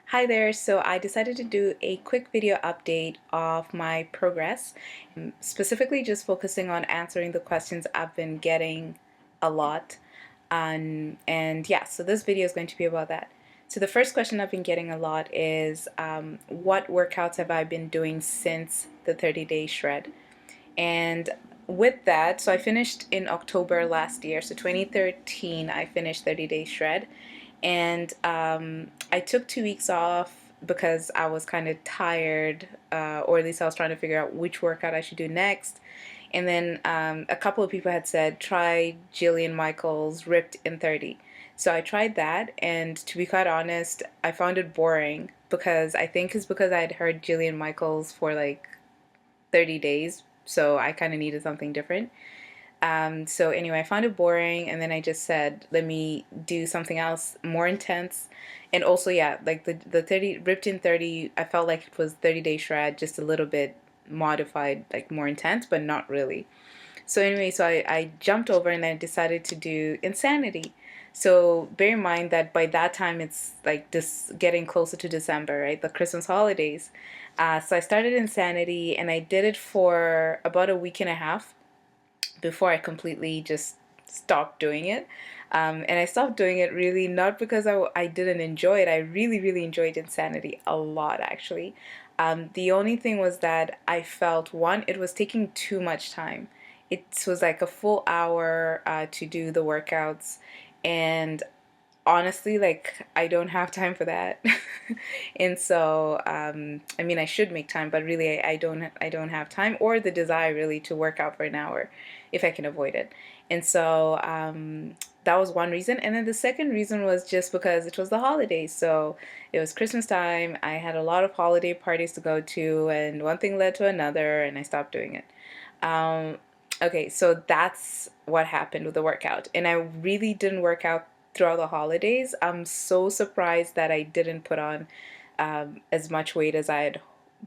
Hi there, so I decided to do a quick video update of my progress, specifically just focusing on answering the questions I've been getting a lot. And yeah, so this video is going to be about that. So the first question I've been getting a lot is what workouts have I been doing since the 30-day shred? And with that, so I finished in October last year, so 2013, I finished 30 Day Shred. And I took 2 weeks off because I was kind of tired, or at least I was trying to figure out which workout I should do next. And then a couple of people had said, try Jillian Michaels Ripped in 30. So I tried that, and to be quite honest, I found it boring because I think it's because I'd heard Jillian Michaels for like 30 days, so I kind of needed something different. So anyway, I found it boring, and then I just said, let me do something else more intense. And also, yeah, like the 30 ripped in 30, I felt like it was 30-day shred, just a little bit modified, like more intense, but not really. So anyway, so I jumped over and I decided to do Insanity. So bear in mind that by that time it's like this getting closer to December, right? The Christmas holidays. So I started Insanity and I did it for about a week and a half before I completely just stopped doing it. And I stopped doing it really not because I didn't enjoy it. I really, really enjoyed Insanity a lot, actually. The only thing was that I felt, one, it was taking too much time. It was like a full hour to do the workouts, and honestly, like, I don't have time for that. And so I mean, I should make time, but really I don't have time or the desire really to work out for an hour if I can avoid it. And so that was one reason. And then the second reason was just because it was the holidays. So it was Christmas time. I had a lot of holiday parties to go to, and one thing led to another, and I stopped doing it. um, okay, so that's what happened with the workout, and I really didn't work out throughout the holidays. I'm so surprised that I didn't put on as much weight as I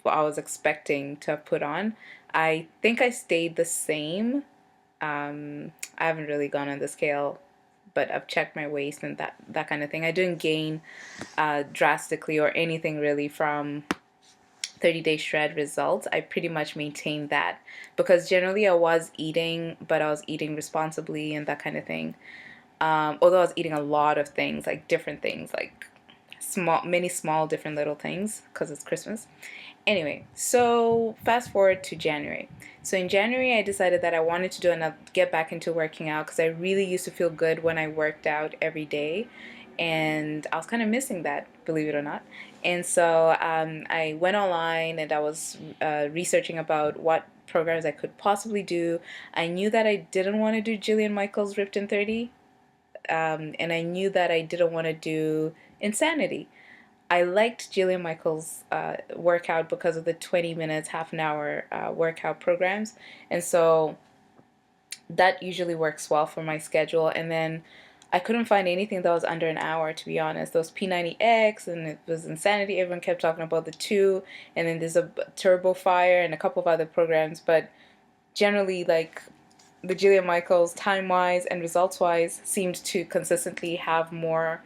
was expecting to have put on. I think I stayed the same. I haven't really gone on the scale, but I've checked my waist and that kind of thing. I didn't gain drastically or anything really from 30-day shred results. I pretty much maintained that because generally I was eating, but I was eating responsibly and that kind of thing. Although I was eating a lot of things, like different things, like many small different little things because it's Christmas. Anyway, so fast forward to January. So in January, I decided that I wanted to get back into working out because I really used to feel good when I worked out every day, and I was kind of missing that, believe it or not. And so I went online and I was researching about what programs I could possibly do. I knew that I didn't want to do Jillian Michaels Ripped in 30, and I knew that I didn't want to do Insanity. I liked Jillian Michaels' workout because of the 20 minutes, half an hour workout programs. And so that usually works well for my schedule. And then I couldn't find anything that was under an hour, to be honest. Those P90X and it was Insanity. Everyone kept talking about the two. And then there's a Turbo Fire and a couple of other programs. But generally, like, the Jillian Michaels, time-wise and results-wise, seemed to consistently have more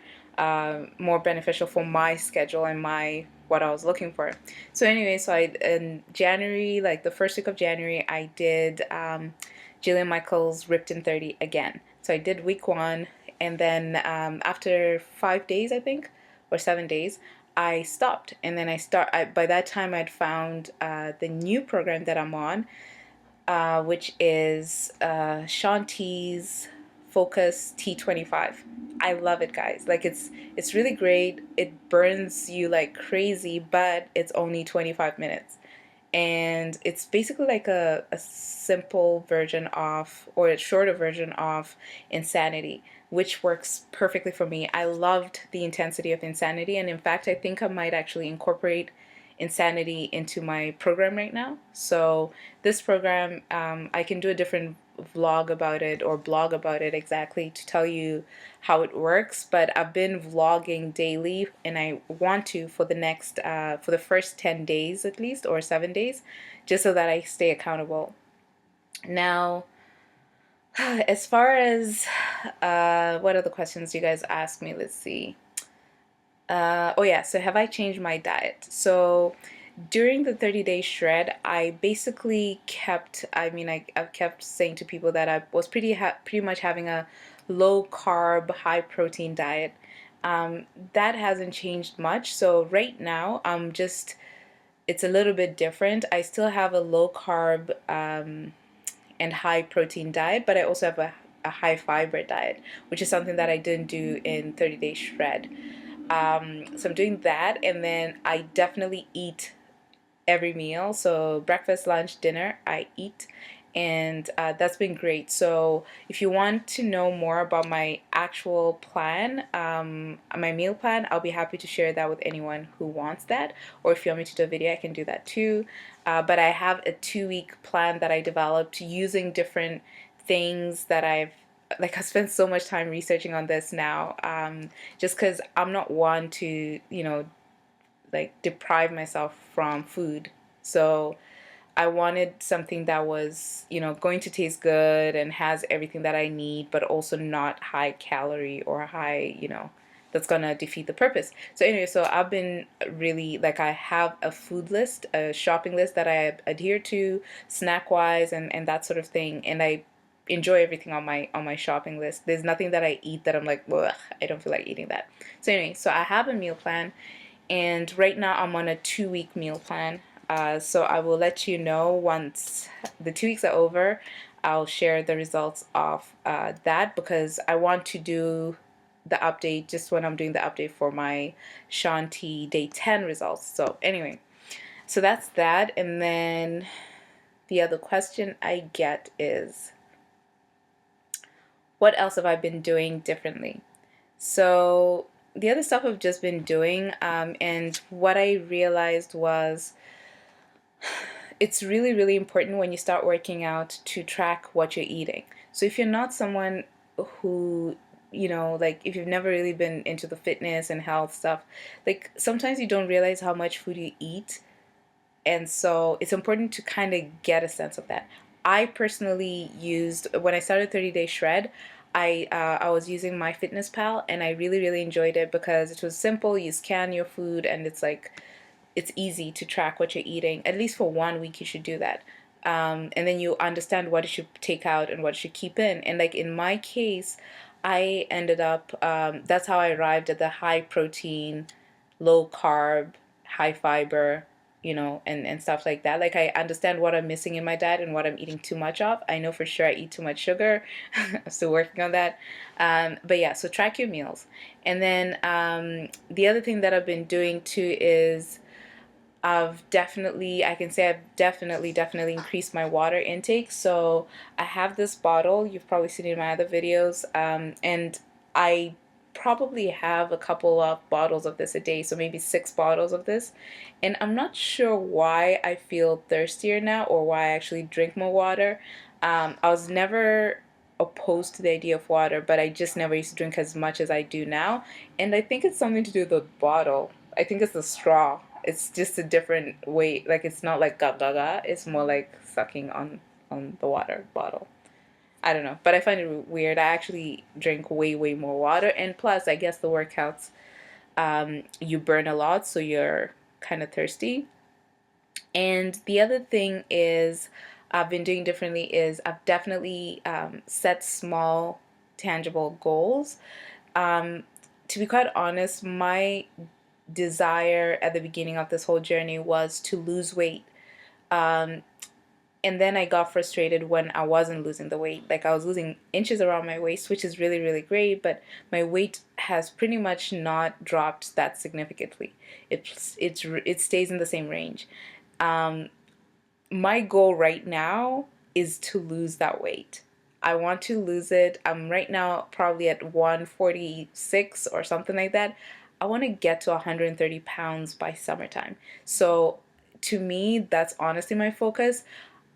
beneficial for my schedule and my what I was looking for. So anyway, so I in January, like the first week of January, I did Jillian Michaels Ripped in 30 again. So I did week one, and then after 5 days, I think, or 7 days, I stopped. And then by that time, I'd found the new program that I'm on, which is Shanti's Focus T25. I love it, guys. Like, it's really great. It burns you like crazy, but it's only 25 minutes. And it's basically like a simple version of, or a shorter version of Insanity, which works perfectly for me. I loved the intensity of Insanity, and in fact, I think I might actually incorporate Insanity into my program right now. So this program, I can do a different vlog about it or blog about it exactly to tell you how it works, but I've been vlogging daily and I want to for the first 10 days at least, or 7 days, just so that I stay accountable. Now, as far as what other questions you guys ask me, let's see. Oh yeah, so have I changed my diet? So during the 30-day shred, I basically kept, I've kept saying to people that I was pretty much having a low carb, high protein diet. That hasn't changed much. So right now, it's a little bit different. I still have a low carb and high protein diet, but I also have a high fiber diet, which is something that I didn't do in 30-day shred. So I'm doing that, and then I definitely eat every meal. So breakfast, lunch, dinner, I eat, and that's been great. So if you want to know more about my actual plan, my meal plan, I'll be happy to share that with anyone who wants that. Or if you want me to do a video, I can do that too. But I have a 2-week plan that I developed using different things that I've spent so much time researching on this now, just because I'm not one to, like deprive myself from food. So I wanted something that was, going to taste good and has everything that I need, but also not high calorie or high, that's gonna defeat the purpose. So anyway, so I've been really like I have a food list, a shopping list that I adhere to, snack wise and that sort of thing, and I enjoy everything on my shopping list. There's nothing that I eat that I'm like, ugh, I don't feel like eating that. So anyway, so I have a meal plan, and right now I'm on a 2-week meal plan. So I will let you know once the 2 weeks are over. I'll share the results of that, because I want to do the update just when I'm doing the update for my Shanti day 10 results. So anyway, so that's that. And then the other question I get is, what else have I been doing differently? So the other stuff I've just been doing, and what I realized was it's really, really important when you start working out to track what you're eating. So if you're not someone who, like if you've never really been into the fitness and health stuff, like sometimes you don't realize how much food you eat, and so it's important to kind of get a sense of that. I personally used, when I started 30-day shred, I was using MyFitnessPal, and I really, really enjoyed it because it was simple. You scan your food, and it's easy to track what you're eating. At least for 1 week, you should do that. And then you understand what you should take out and what you should keep in. And like in my case, I ended up, that's how I arrived at the high protein, low carb, high fiber, and stuff like that. Like I understand what I'm missing in my diet and what I'm eating too much of. I know for sure I eat too much sugar. I'm still working on that. But yeah, so track your meals. And then the other thing that I've been doing too is I can say I've definitely increased my water intake. So I have this bottle, you've probably seen it in my other videos, and I probably have a couple of bottles of this a day, so maybe 6 bottles of this. And I'm not sure why I feel thirstier now or why I actually drink more water. I was never opposed to the idea of water, but I just never used to drink as much as I do now. And I think it's something to do with the bottle. I think it's the straw. It's just a different way. Like it's not like ga ga ga. It's more like sucking on the water bottle. I don't know, but I find it weird. I actually drink way more water, and plus, I guess the workouts, you burn a lot, so you're kind of thirsty. And the other thing is, I've been doing differently is I've definitely set small, tangible goals. Um, to be quite honest, my desire at the beginning of this whole journey was to lose weight. Um, and then I got frustrated when I wasn't losing the weight. Like I was losing inches around my waist, which is really, really great, but my weight has pretty much not dropped that significantly. It stays in the same range. Um, my goal right now is to lose that weight. I want to lose it. I'm right now probably at 146 or something like that. I want to get to 130 pounds by summertime. So to me, that's honestly my focus.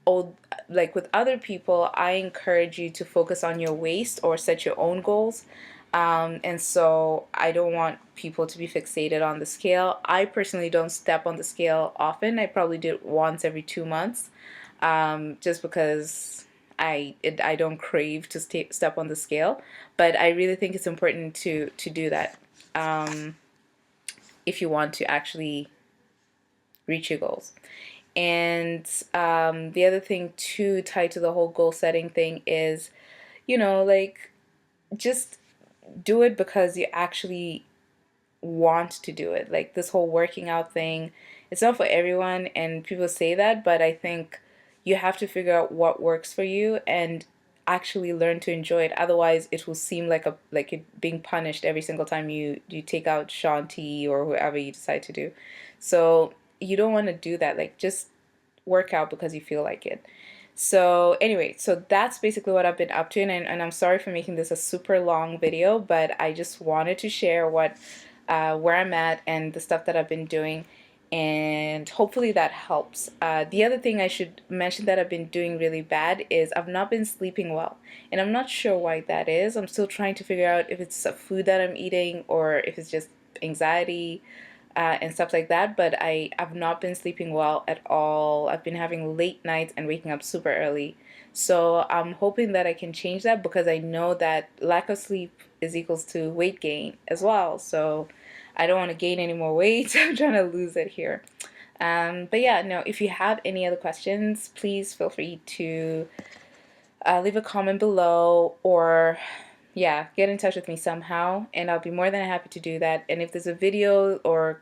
Oh, like with other people, I encourage you to focus on your waist or set your own goals. And so I don't want people to be fixated on the scale. I personally don't step on the scale often. I probably do it once every 2 months, just because I don't crave to step on the scale. But I really think it's important to do that. if you want to actually reach your goals. And the other thing too, tied to the whole goal setting thing, is, like, just do it because you actually want to do it. Like, this whole working out thing, it's not for everyone, and people say that, but I think you have to figure out what works for you and actually learn to enjoy it. Otherwise, it will seem like it being punished every single time you take out Shanti or whoever you decide to do. So you don't want to do that. Like, just work out because you feel like it. So anyway, so that's basically what I've been up to, and I'm sorry for making this a super long video, but I just wanted to share where I'm at and the stuff that I've been doing, and hopefully that helps. The other thing I should mention that I've been doing really bad is I've not been sleeping well, and I'm not sure why that is. I'm still trying to figure out if it's a food that I'm eating or if it's just anxiety and stuff like that, but I've not been sleeping well at all. I've been having late nights and waking up super early. So I'm hoping that I can change that, because I know that lack of sleep is equals to weight gain as well. So I don't want to gain any more weight. I'm trying to lose it here. But yeah, no, if you have any other questions, please feel free to leave a comment below, or yeah, get in touch with me somehow, and I'll be more than happy to do that. And if there's a video or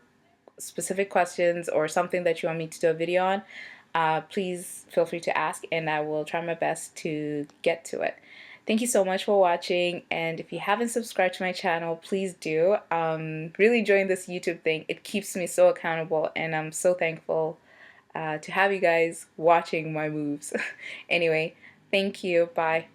specific questions or something that you want me to do a video on, please feel free to ask, and I will try my best to get to it. Thank you so much for watching, and if you haven't subscribed to my channel, please do. Really enjoying this YouTube thing. It keeps me so accountable, and I'm so thankful to have you guys watching my moves. Anyway, thank you. Bye.